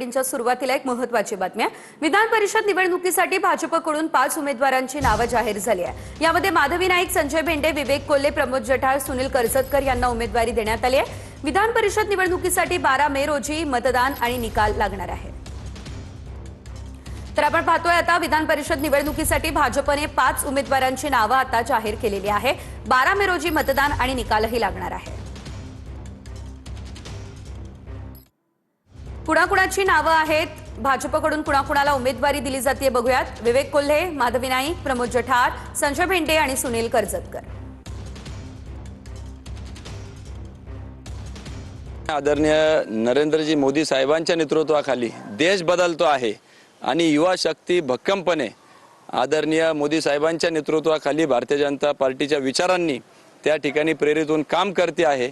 च्या सुरुवातीला एक महत्त्वाची बातमी आहे। विधान परिषद निवडणुकीसाठी भाजपकडून 5 उमेदवारांची नावे जाहीर झाली आहे। यामध्ये माधवी नाईक, संजय भेंडे, विवेक कोल्हे, प्रमोद जठार, सुनील कर्जतकर यांना उमेदवारी देण्यात आली आहे। विधान परिषद निवडणुकीसाठी 12 मे रोजी मतदान आणि निकाल लागणार आहे। तर आपण पाहतोय आता विधान परिषद निवडणुकीसाठी भाजपने 5 उमेदवारांची नावे आता जाहीर केलेली आहे। 12 मे रोजी मतदान आणि निकालही लागणार आहे। कुणाकुणाची नावे आहेत, भाजपकडून कुणाकुणाला उमेदवारी दिली जाते बघूयात। विवेक कोल्हे, माधवी नाईक, प्रमोद जठार, संजय भेंडे आणि सुनील कर्जतकर। आदरणीय नरेंद्रजी मोदी साहेबांच्या नेतृत्वाखाली देश बदलतो आहे आणि युवा शक्ती भक्कमपणे आदरणीय मोदी साहेबांच्या नेतृत्वाखाली भारतीय जनता पार्टीच्या विचारांनी त्या ठिकाणी प्रेरित होऊन काम करते आहे।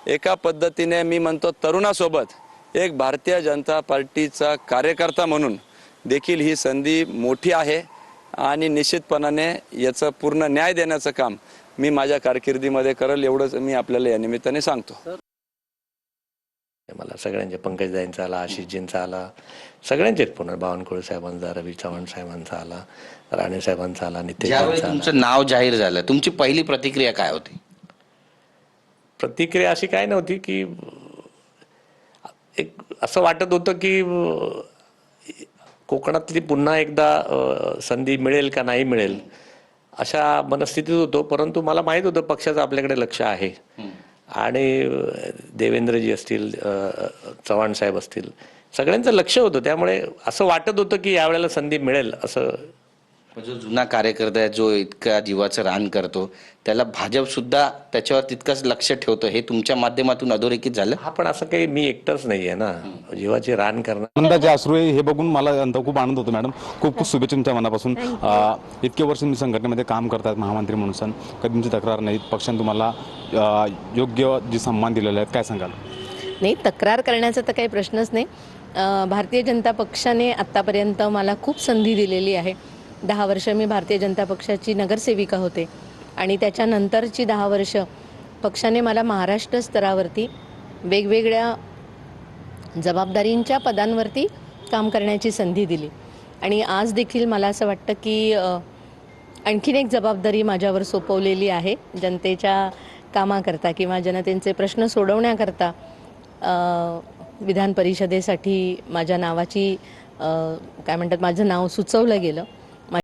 एका पद्धतीने मी म्हणतो तरुणासोबत एक भारतीय जनता पार्टीचा कार्यकर्ता म्हणून देखील ही संधी मोठी आहे आणि निश्चितपणाने याचं पूर्ण न्याय देण्याचं काम मी माझ्या कारकिर्दीमध्ये करेल एवढंच मी आपल्याला या निमित्ताने सांगतो। मला सगळ्यांचे पंकजदाईंचा आला, आशिषजींचा आला, सगळ्यांचेच पुन्हा बावनकुळे साहेबांचा, रवी चव्हाण साहेबांचा आला, राणे साहेबांचा आला, नितेशजींचा। तुमचं नाव जाहीर झालं, तुमची पहिली प्रतिक्रिया काय होती? प्रतिक्रिया अशी काय नव्हती की एक असं वाटत होतं की कोकणातली पुन्हा एकदा संधी मिळेल का नाही मिळेल अशा मनस्थितीत होतो। परंतु मला माहीत होतं पक्षाचं आपल्याकडे लक्ष आहे आणि देवेंद्रजी असतील, चव्हाण साहेब असतील, सगळ्यांचं लक्ष होतं। त्यामुळे असं वाटत होतं की यावेळेला संधी मिळेल असं। जो जुना कार्यकर्ता आहे, जो इतका जीवाचं रान करतो, त्याला भाजप सुद्धा त्याच्यावर तितकंच लक्ष ठेवतो, हे तुमच्या माध्यमातून अधोरेखित झालं। हा पण असं काही मी एकटाच नाही आहे ना, जीवाचे रान करणार। आनंदाचे अश्रू हे बघून मला खूप आनंद होतो मॅडम। खूप खूप शुभेच्छा तुमच्या मनापासून। इतके वर्ष मी संघटनेमध्ये काम करतात महामंत्री म्हणून, कधी तुमची तक्रार नाही, पक्षाने तुम्हाला योग्य जी सन्मान दिलेला आहे, काय सांगाल? नाही, तक्रार करण्याचा तर काही प्रश्नच नाही। भारतीय जनता पक्षाने आत्तापर्यंत मला खूप संधी दिलेली आहे। 10 वर्ष मी भारतीय जनता पक्षाची नगरसेविका होते आणि त्याच्यानंतरची 10 वर्ष पक्षाने मला महाराष्ट्र स्तरावरती वेगवेगळ्या जबाबदारींच्या पदांवरती काम करण्याची संधी दिली आणि आज देखील मला असं वाटतं की आणखीन एक जबाबदारी माझ्यावर सोपवलेली आहे जनतेच्या कामाकरता किंवा जनतेचे प्रश्न सोडवण्याकरता। विधान परिषदेसाठी माझ्या नावाची काय म्हणतात, माझं नाव सुचवलं गेलं